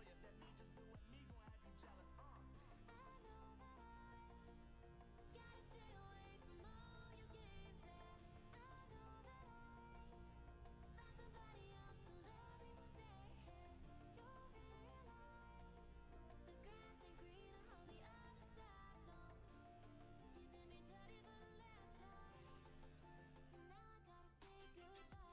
ya that me just doing me gon' have you jealous. I know that I gotta stay away from all your games. Yeah, I know that I find somebody else to love me one day. You'll realize the grass ain't greener on the other side. No, you did me dirty for the last time, so now I gotta say goodbye.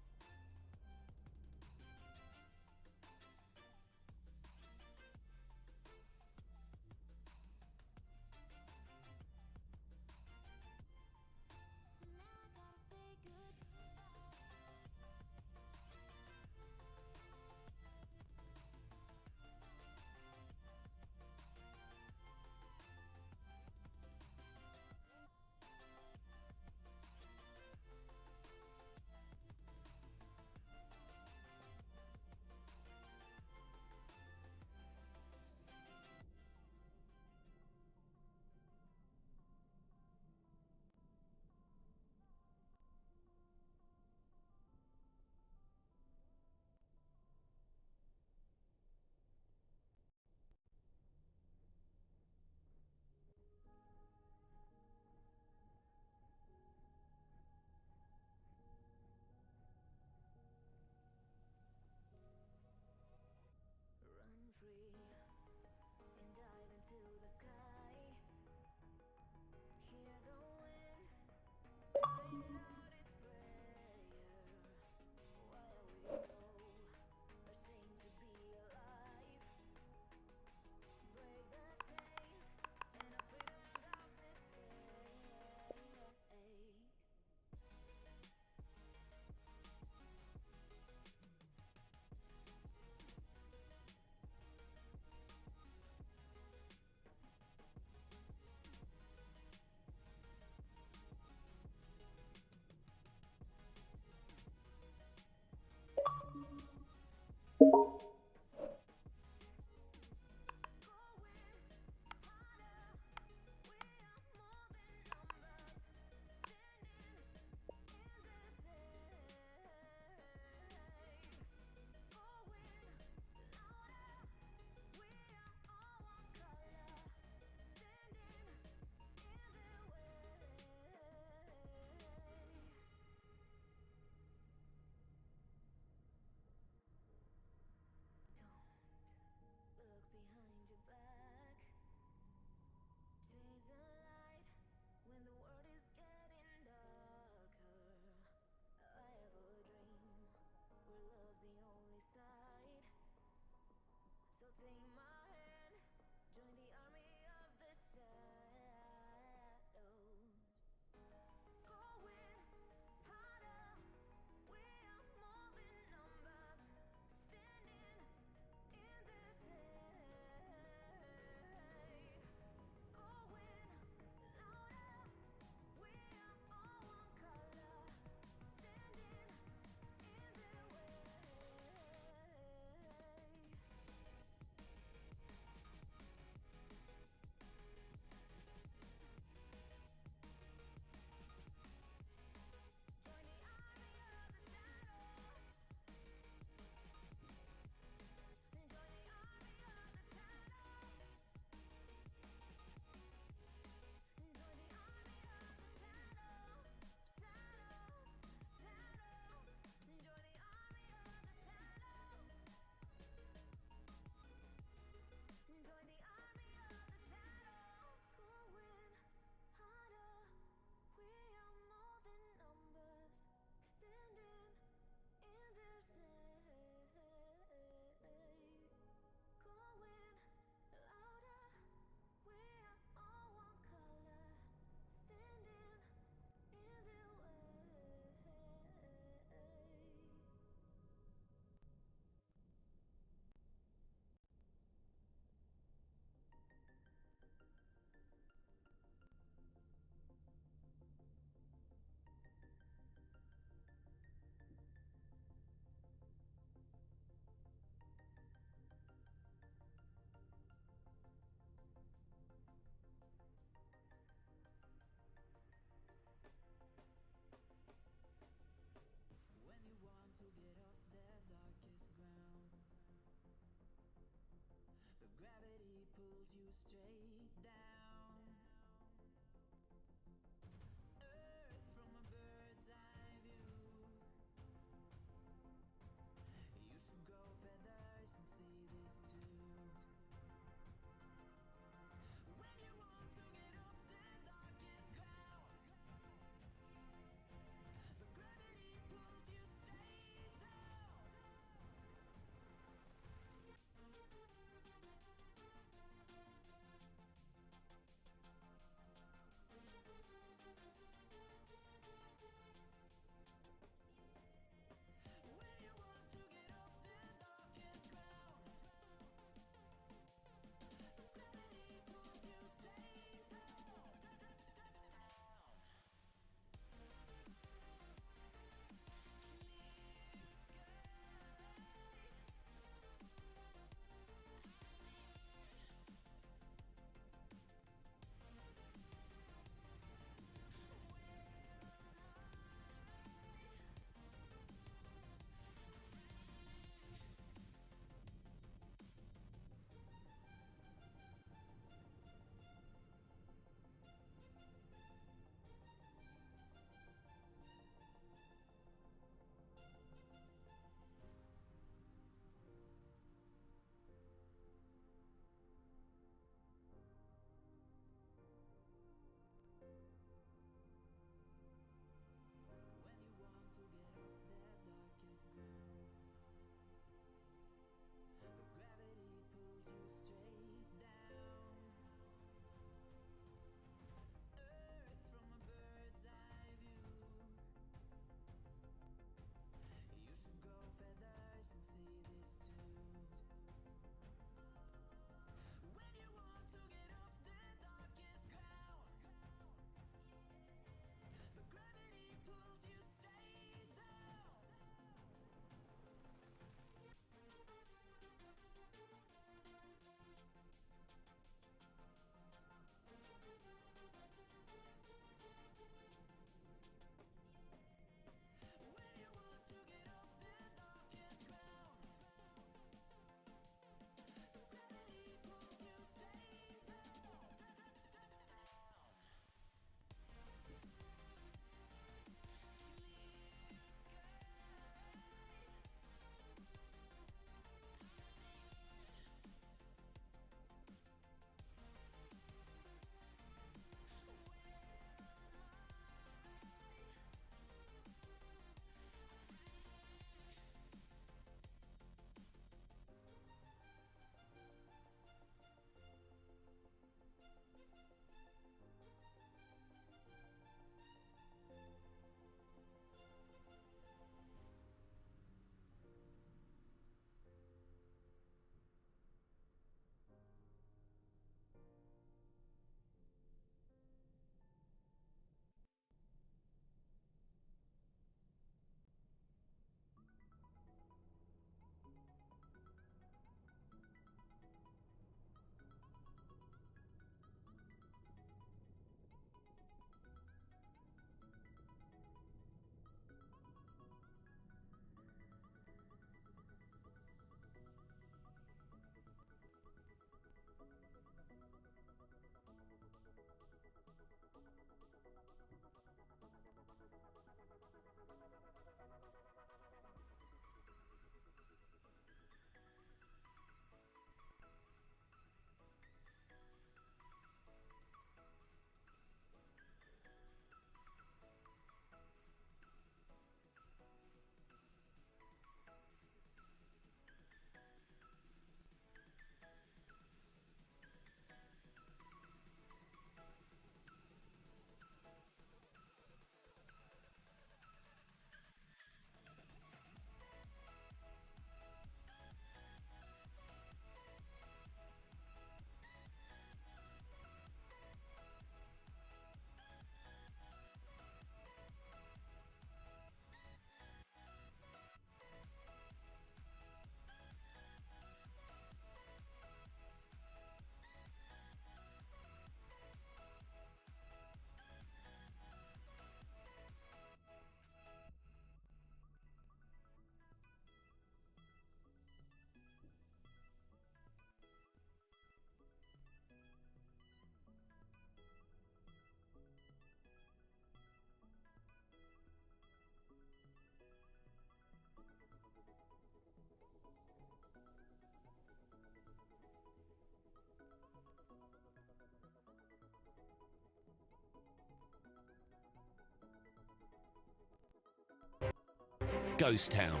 Ghost Town.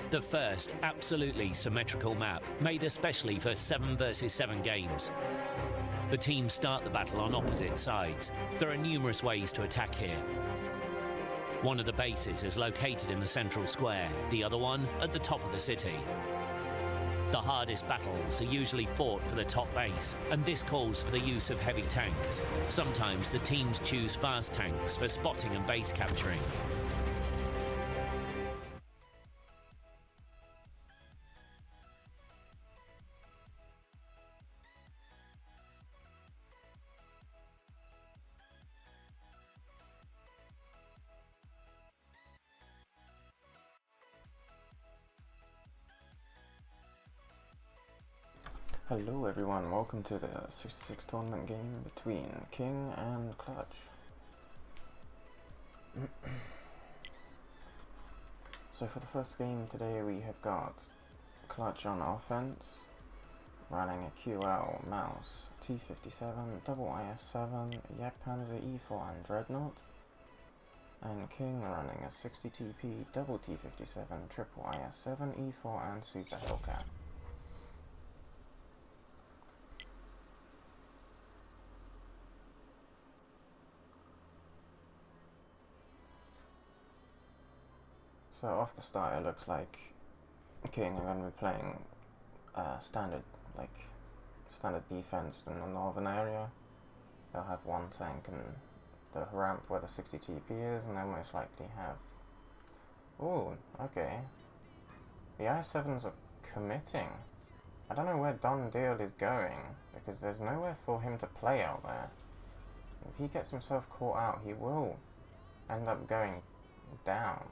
The first absolutely symmetrical map, made especially for 7 versus 7 games. The teams start the battle on opposite sides. There are numerous ways to attack here. One of the bases is located in the central square, the other one at the top of the city. The hardest battles are usually fought for the top base, and this calls for the use of heavy tanks. Sometimes the teams choose fast tanks for spotting and base capturing. Hello everyone, welcome to the 66 tournament game between King and Clutch. So for the first game today we have got Clutch on offense, running a QL Mouse T57, double IS7, Jagdpanzer E4 and Dreadnought, and King running a 60 TP, double T57, triple IS7, E4 and Super Hellcat. So off the start it looks like King are going to be playing standard defense in the northern area. They'll have one tank in the ramp where the 60 TP is, and they'll most likely have... Ooh, okay. The I7s are committing. I don't know where Don Deal is going, because there's nowhere for him to play out there. If he gets himself caught out, he will end up going down.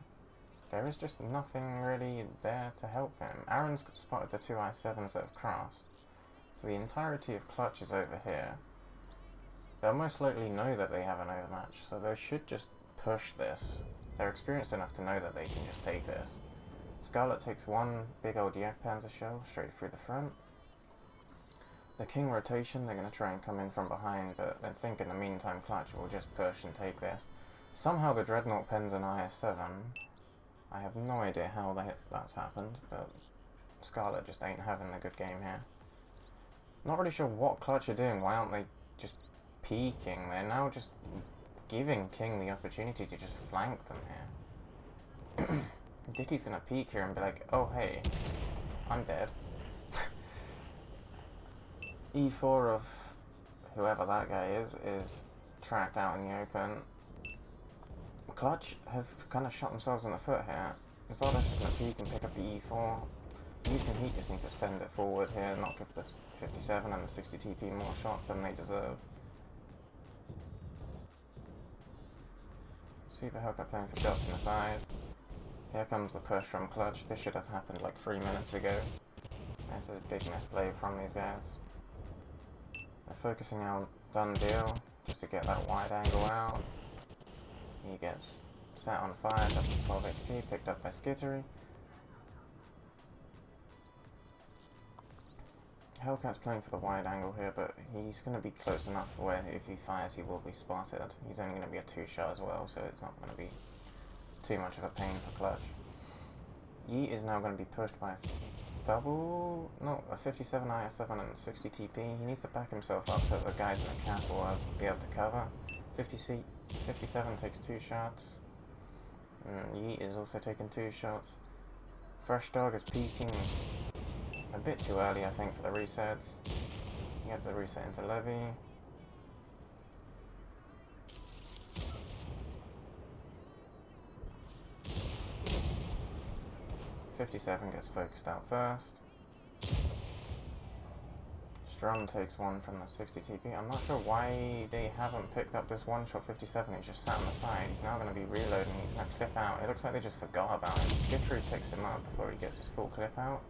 There is just nothing really there to help him. Aaron's spotted the 2 I7s that have crossed, so the entirety of Clutch is over here. They'll most likely know that they have an overmatch, so they should just push this. They're experienced enough to know that they can just take this. Scarlet takes one big old Jagdpanzer shell straight through the front. The King rotation, they're going to try and come in from behind, but I think in the meantime Clutch will just push and take this. Somehow the Dreadnought pens an IS-7. I have no idea how that's happened, but Scarlet just ain't having a good game here. Not really sure what Clutch are doing. Why aren't they just peeking? They're now just giving King the opportunity to just flank them here. Ditty's gonna peek here and be like, oh hey, I'm dead. E4 of whoever that guy is tracked out in the open. Clutch have kind of shot themselves in the foot here. Zarda's just going to peek and pick up the E4. Using Heat just need to send it forward here, not give the 57 and the 60 TP more shots than they deserve. Super Hellcat playing for shots on the side. Here comes the push from Clutch. This should have happened like 3 minutes ago. There's a big misplay from these guys. They're focusing on Done Deal just to get that wide angle out. He gets set on fire, up to 12 HP, picked up by Skittery. Hellcat's playing for the wide angle here, but he's going to be close enough where if he fires he will be spotted. He's only going to be a 2-shot as well, so it's not going to be too much of a pain for Clutch. Yeet is now going to be pushed by a 57 IS-7 and 60 TP. He needs to back himself up so the guys in the cap will be able to cover. 57 takes 2 shots. Yeet is also taking 2 shots. Fresh Dog is peeking a bit too early, I think, for the resets. He gets a reset into Levy. .57 gets focused out first. Strum takes one from the 60 TP. I'm not sure why they haven't picked up this one-shot 57. He's just sat on the side. He's now going to be reloading. He's going to clip out. It looks like they just forgot about him. Skittery picks him up before he gets his full clip out.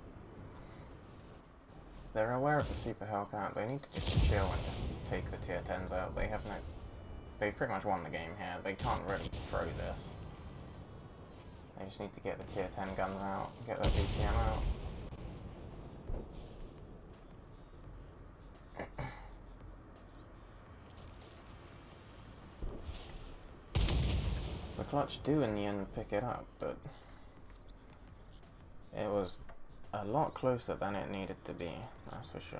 They're aware of the Super Hellcat. They need to just chill and just take the tier 10s out. They've pretty much won the game here. They can't really throw this. They just need to get the tier 10 guns out, get their BPM out. So Clutch do in the end pick it up, but It was a lot closer than it needed to be, that's for sure.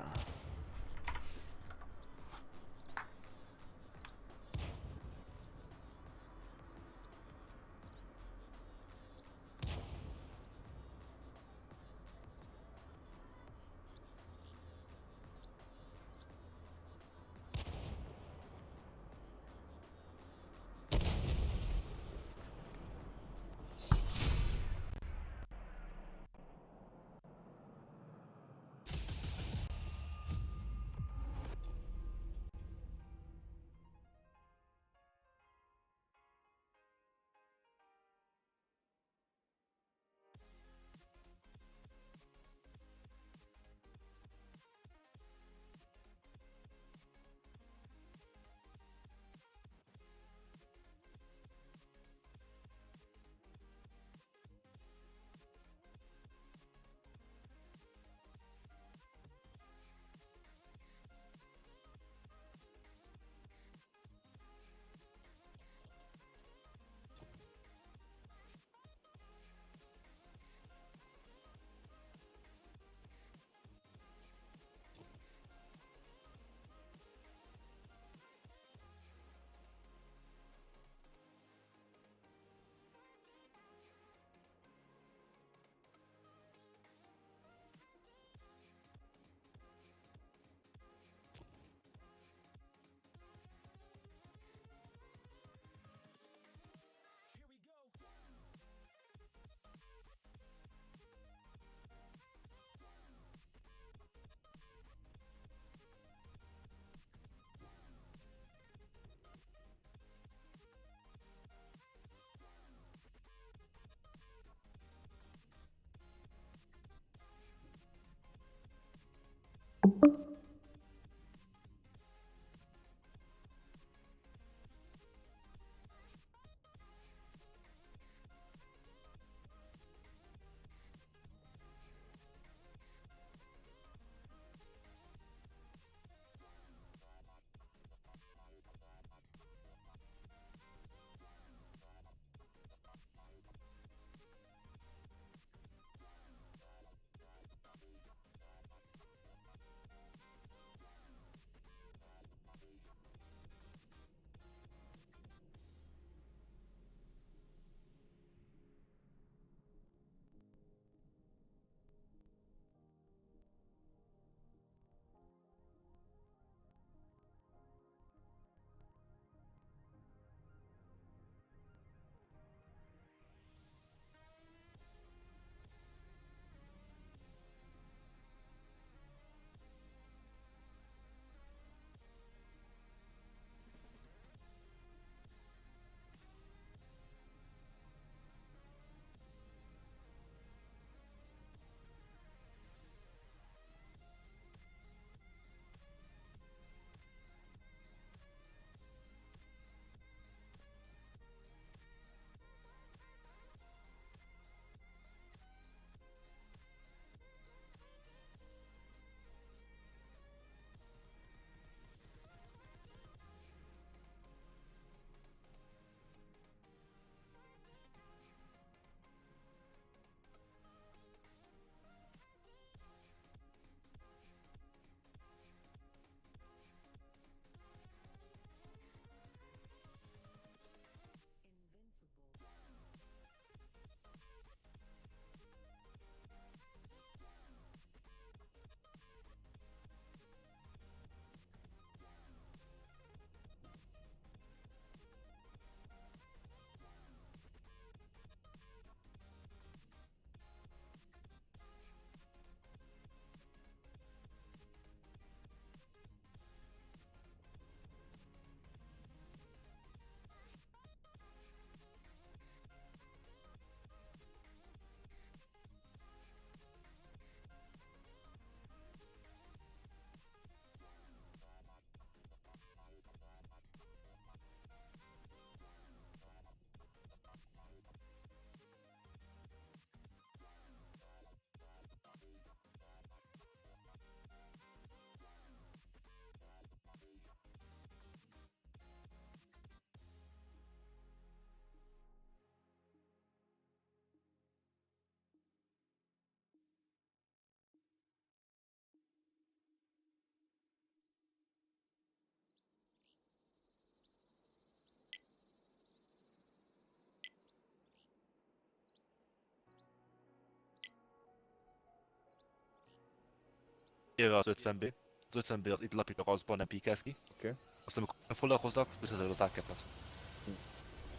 Jöve az 50B. Az 50B az itt lapítok, azban nem píkelsz ki. Oké. Azt amikor foglalkoznak, visszatérő az átkepet.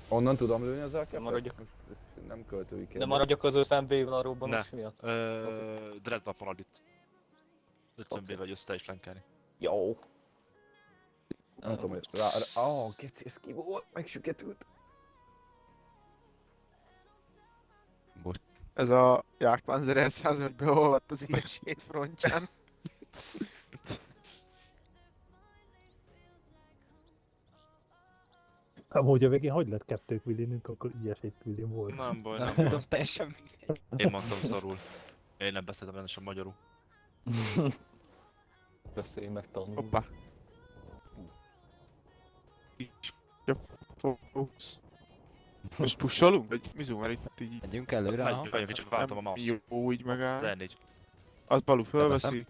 Onnan tudom lőni az elkepet? Maradjak. Most ez nem költői kérdés. De maradjak az 50B-vel a robbanás Ne. miatt? Dread van itt. 50B vagy össze is flankelni. Jó. Nem tudom, hogy geci, ez ki volt? Megsüketült. Ez a Jagdpanzer 105 beolvadt az ilyesét frontján. Amúgy a végén hogy lett kettők Willinünk, akkor ilyesét Willin volt. Nem baj, Nem nem baj. tudom, teljesen mindegy. Én mondtam szarul. Én nem beszéltem rendesen magyarul. Beszélj meg tanul. Hoppá. Fókusz. Most pusolunk? Vagy mizó, mert itt így Megyünk előre, aha. Megyünk, csak váltom a nem mouse. jó így megáll. Az R4. Az Balú fölveszi.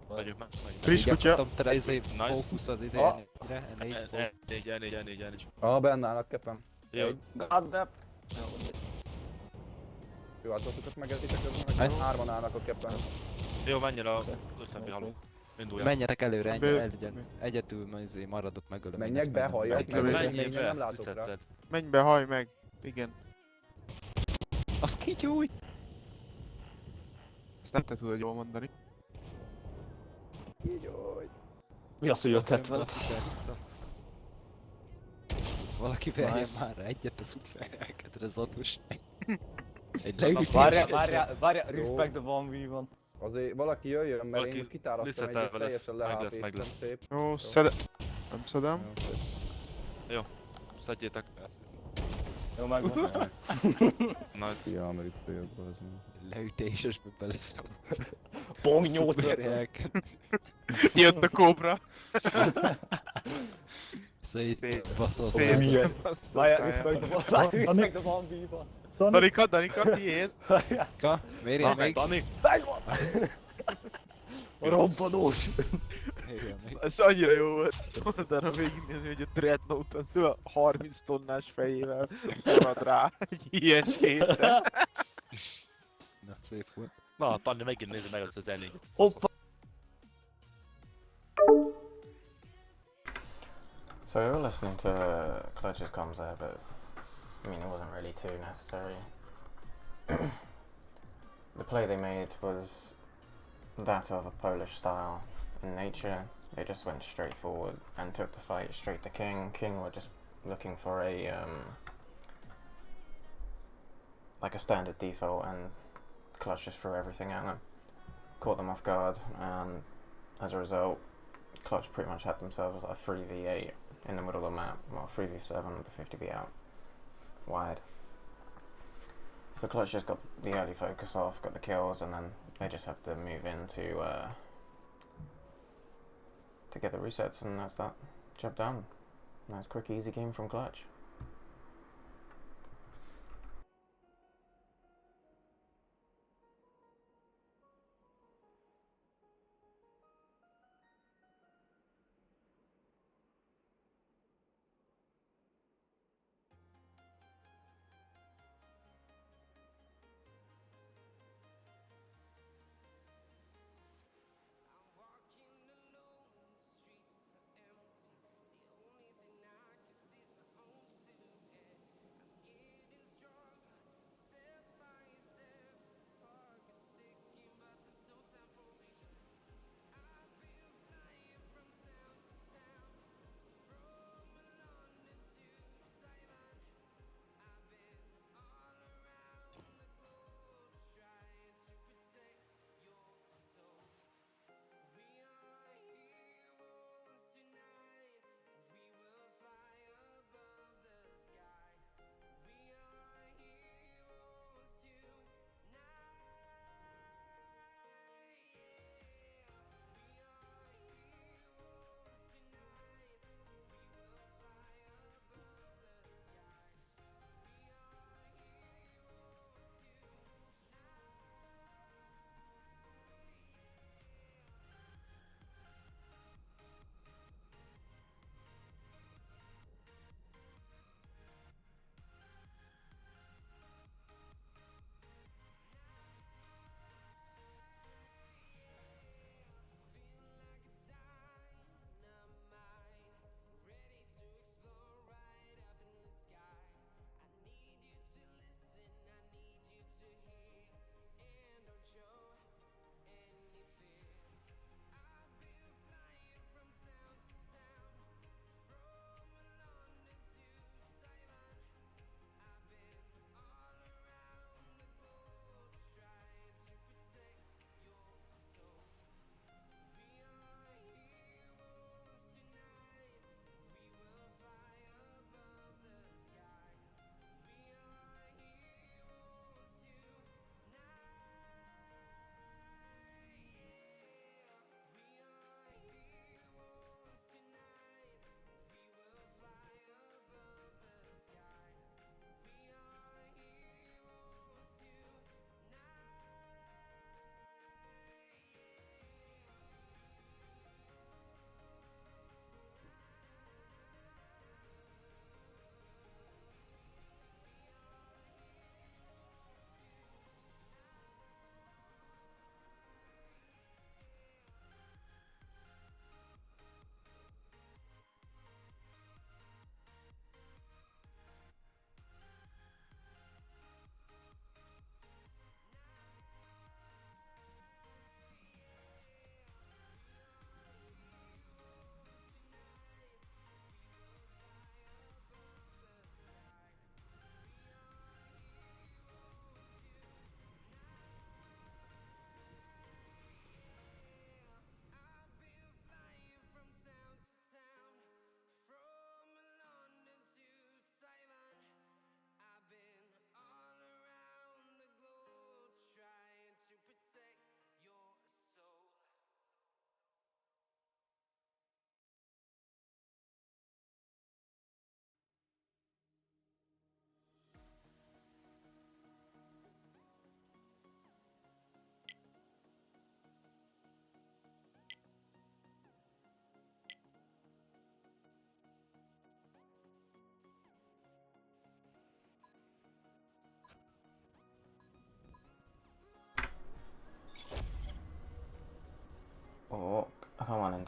Megyünk, megyünk. Friss Igen, kutya. mondtam, te izé Nice. fókusz az izé Ah. R4-re, R4. Benne állnak kepen. Jó. Goddamn. Jó, hát azokat megeditek közben, meg Nice. hárman állnak a kepen. Jó, menjen a 50B haló. Indulják. Menjetek előre, Bő- egyedül izé maradok megölöm. Menjek én be, ezt, halljak, meg- meg- Menjél még be. nem látok rá. Visszated. Menj be, hajj meg. Igen. Az kigyújt! Ezt nem te tudod jól mondani. Mi az, hogy 570? Boci perc. Valaki verjen Nice. már rá egyet a szuperelkedre zatos. Egy Várjál, leütés. várjál, respect the 1v1. Azért valaki jöjjön, mert Valaki én most kitárasztom visszaterve egyet, lesz. teljesen Meg lehátéstem lesz. szép. Jó, nem szedem. Jó, Szedjétek. Jó, megvan. Nice. Szia, amerikaiakból az mondja. Leütésesbe beleszem. Pong 8 Szuperelked. Jött a kóbra. Szét Szép. baszott. Szép. Milyen? Azt a Várjál, száját. respect the 1v1. Danika, tiéd. Ka, mérjen még. Dani. Megvan! Robbanós! Mérjen még. Ez annyira jó volt. Oldalra végignézni, hogy a Dreadnought az a 30 tonnás fejével szorad rá egy ilyen sétre. Na, szép volt. Na, Tanni, megint nézd meg az R4-et. Hoppa! So we were listening to Clutch's comms there, but I mean, it wasn't really too necessary. The play they made was that of a Polish style in nature. They just went straight forward and took the fight straight to King. King were just looking for a like a standard default, and Clutch just threw everything at them, caught them off guard, and as a result, Clutch pretty much had themselves like a 3v8 in the middle of the map, well 3v7 with the 50b out wide. So Clutch just got the early focus off, got the kills, and then they just have to move in to get the resets, and that's that. Job done. Nice quick easy game from Clutch.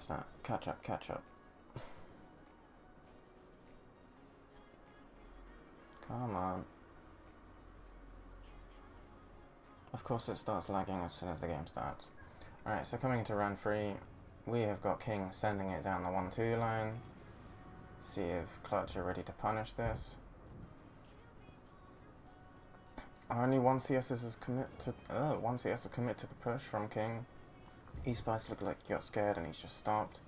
What's that? Catch up, catch up. Come on. Of course it starts lagging as soon as the game starts. Alright, so coming into round 3, we have got King sending it down the 1-2 line. See if Clutch are ready to punish this. Only one CS is commit to the push from King. eSpice looked like he got scared and he's just stopped.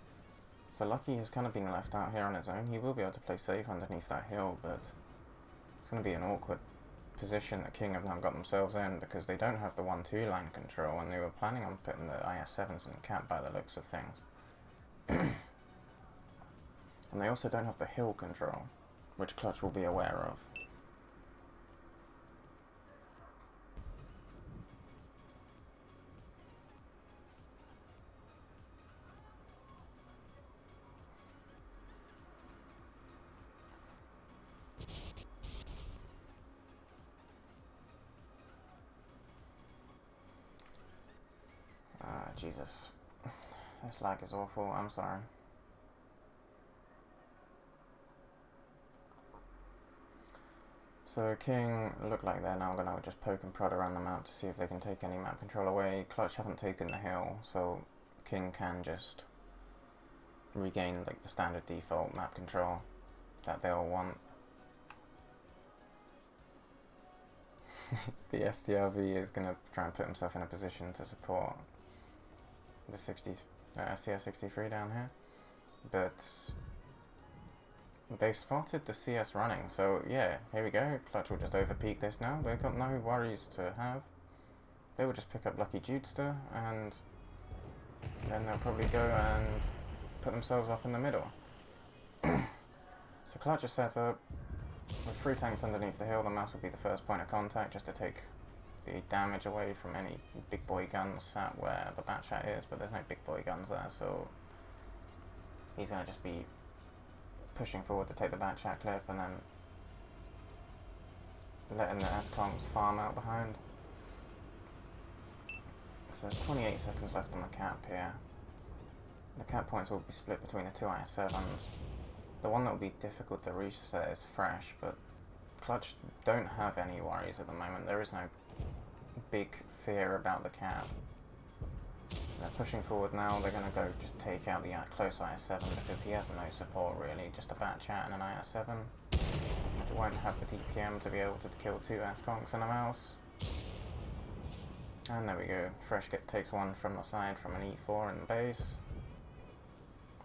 So Lucky has kind of been left out here on his own. He will be able to play safe underneath that hill, but it's going to be an awkward position that King have now got themselves in because they don't have the 1-2 line control and they were planning on putting the IS-7s in the cap by the looks of things. And they also don't have the hill control, which Clutch will be aware of. Jesus. This lag is awful, I'm sorry. So King look like they're now going to just poke and prod around the map to see if they can take any map control away. Clutch haven't taken the hill, so King can just regain like the standard default map control that they all want. The STRV is going to try and put himself in a position to support the CS63 down here, but they've spotted the CS running, so yeah, here we go. Clutch will just overpeak this now. They've got no worries to have. They will just pick up Lucky Judester, and then they'll probably go and put themselves up in the middle. So Clutch is set up with 3 tanks underneath the hill. The mouse will be the first point of contact just to take the damage away from any big boy guns sat where the Batchat is, but there's no big boy guns there, so he's going to just be pushing forward to take the Batchat clip and then letting the S-Conks farm out behind. So there's 28 seconds left on the cap here. The cap points will be split between the 2 IS-7s. The one that will be difficult to reset is Fresh, but Clutch don't have any worries at the moment. There is no big fear about the cap. They're pushing forward now. They're going to go just take out the close IS-7 because he has no support really, just a Batchat and an IS-7, which won't have the DPM to be able to kill 2 S-Conks and a mouse. And there we go. Fresh takes one from the side from an E4 in the base.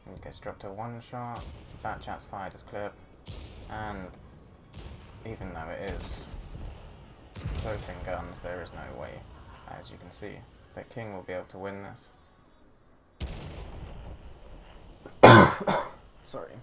And he gets dropped to 1 shot. Batchat's fired his clip, and even though it is close in guns, there is no way, as you can see, that King will be able to win this. Sorry.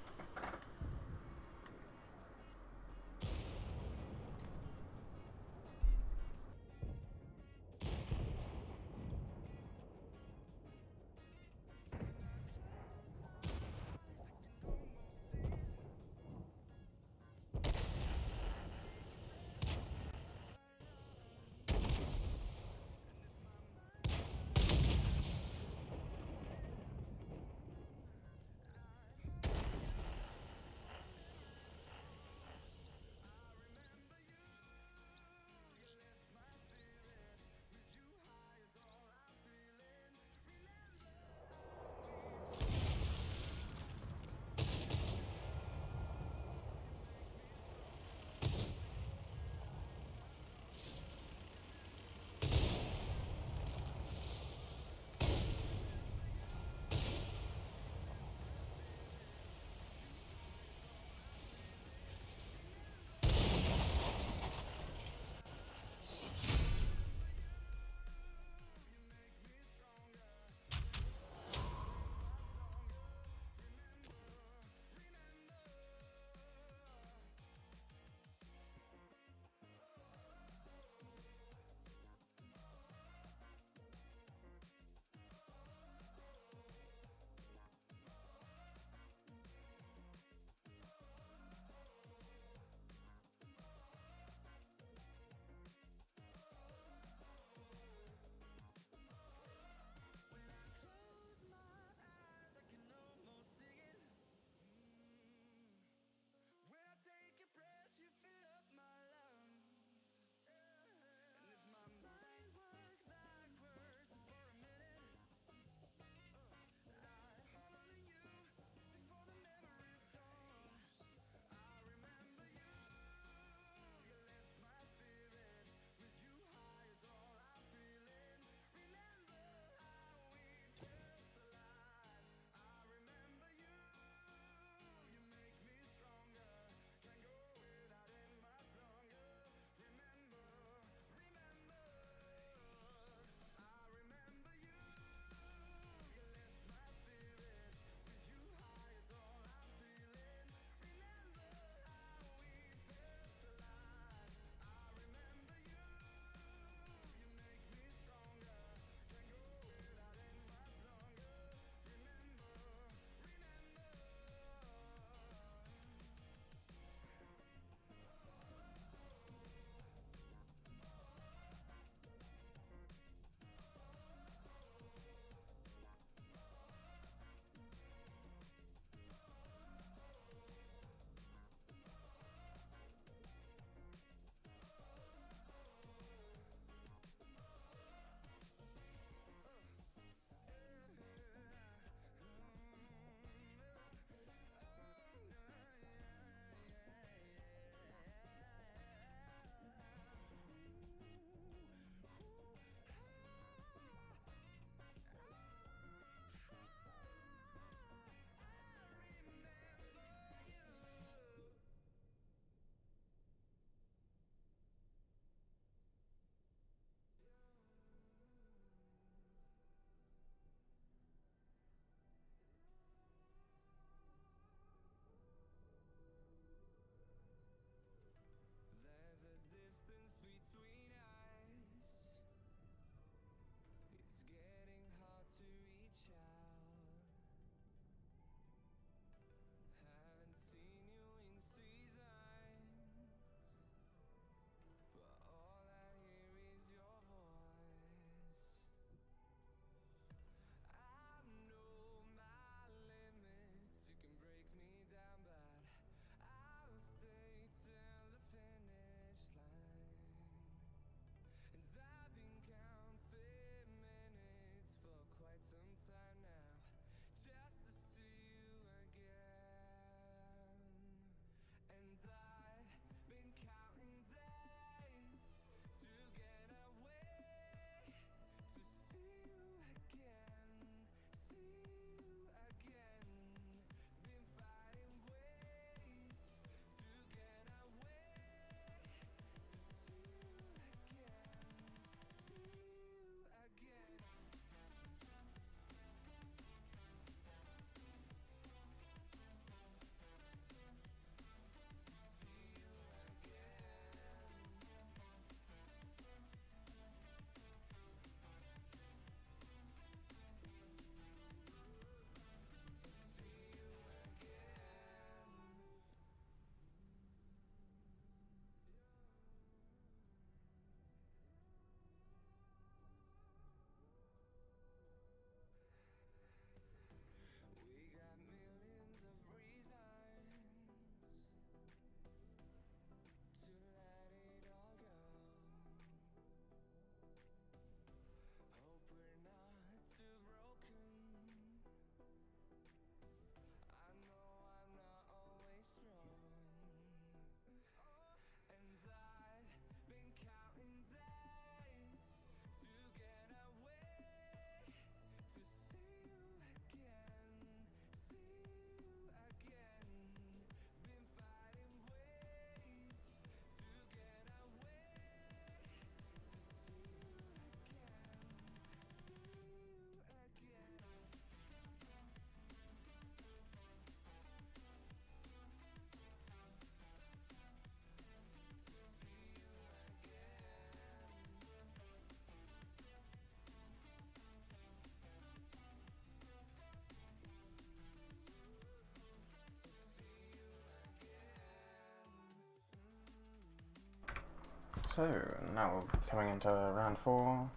So now we're coming into round 4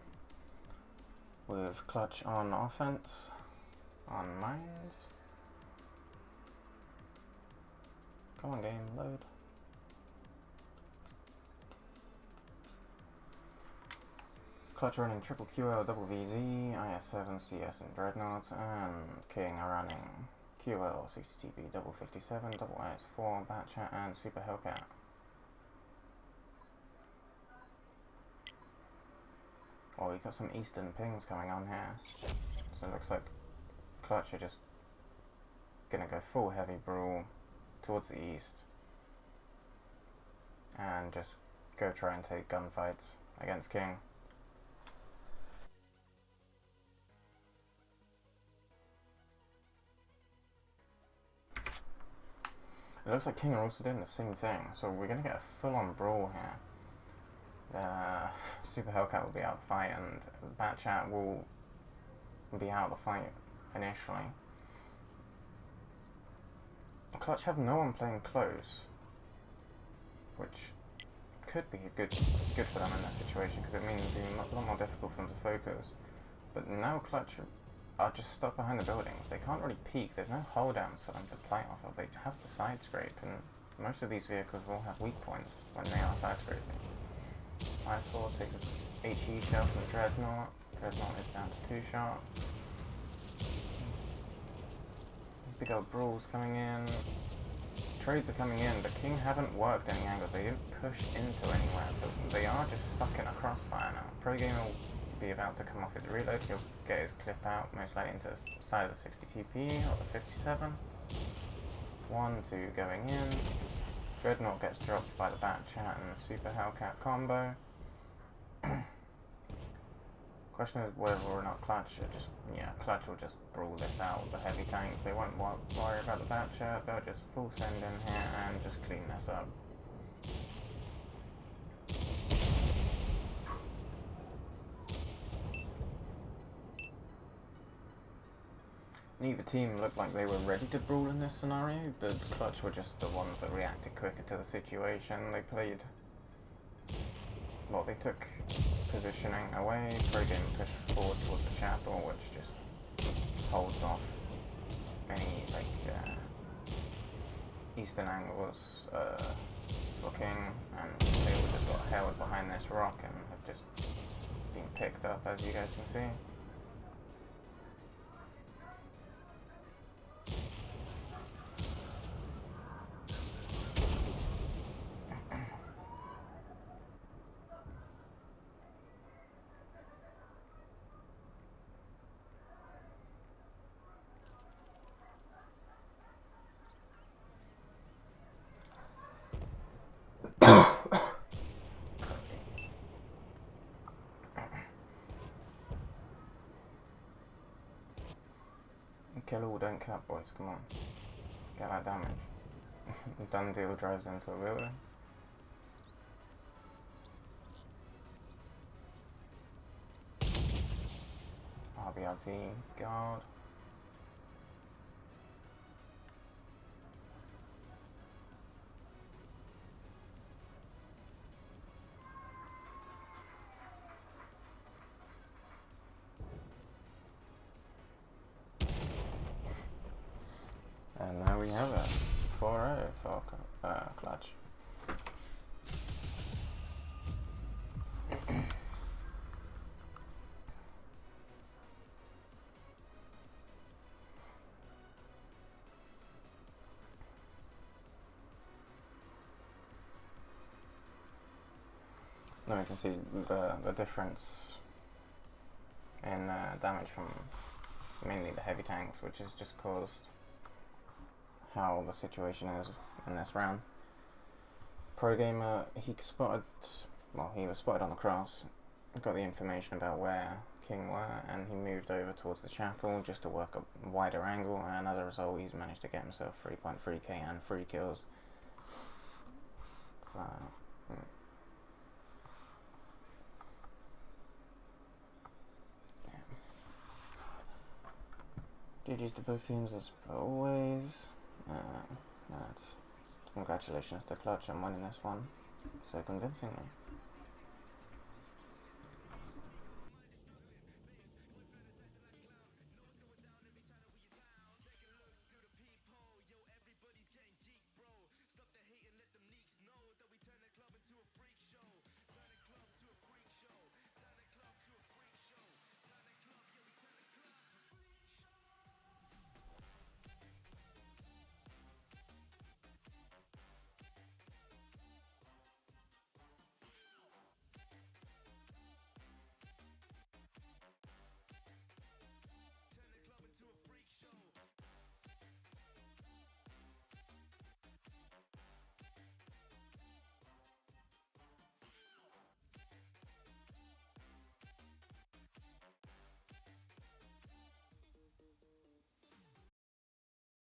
with Clutch on offense, on mines. Come on, game, load. Clutch running triple QL, double VZ, IS-7, CS and Dreadnought, and King are running QL, 60TB, double 57, double IS-4, Batchat, and Super Hellcat. Oh, we got some eastern pings coming on here. So it looks like Clutch are just gonna go full heavy brawl towards the east and just go try and take gunfights against King. It looks like King are also doing the same thing, so we're gonna get a full-on brawl here. Super Hellcat will be out of the fight, and Batchat will be out of the fight initially. Clutch have no one playing close, which could be good for them in this situation, because it means it'll be a lot more difficult for them to focus. But now Clutch are just stuck behind the buildings. They can't really peek. There's no holdouts for them to play off of. They have to side scrape, and most of these vehicles will have weak points when they are side scraping. IS-4 takes a HE shell from the Dreadnought. Dreadnought is down to 2 shot. Big old brawls coming in. Trades are coming in, but King haven't worked any angles. They didn't push into anywhere, so they are just stuck in a crossfire now. Pro Gamer will be about to come off his reload. He'll get his clip out, most likely into the side of the 60 TP or the 57. 1, 2 going in. Dreadnought gets dropped by the Batchat and Super Hellcat combo. Question is whether or not Clutch will just brawl this out with the heavy tanks. They won't worry about the Batchat. They'll just full send in here and just clean this up. Neither team looked like they were ready to brawl in this scenario, but Clutch were just the ones that reacted quicker to the situation. They played... well, they took positioning away, Pro Game pushed forward towards the chapel, which just holds off any, eastern angles for King, and they all just got held behind this rock and have just been picked up, as you guys can see. Kill all, don't cut, boys, come on. Get that damage. Done deal drives into a building. RBRT, guard. And there we have it. 4-0 for Clutch. Now you can see the difference in damage from mainly the heavy tanks, which has just caused how the situation is in this round. Pro Gamer, he was spotted on the cross, got the information about where King were, and he moved over towards the chapel just to work a wider angle, and as a result he's managed to get himself 3.3k and 3 kills. So, GG's to both teams as always. Congratulations to Clutch on winning this one so convincingly.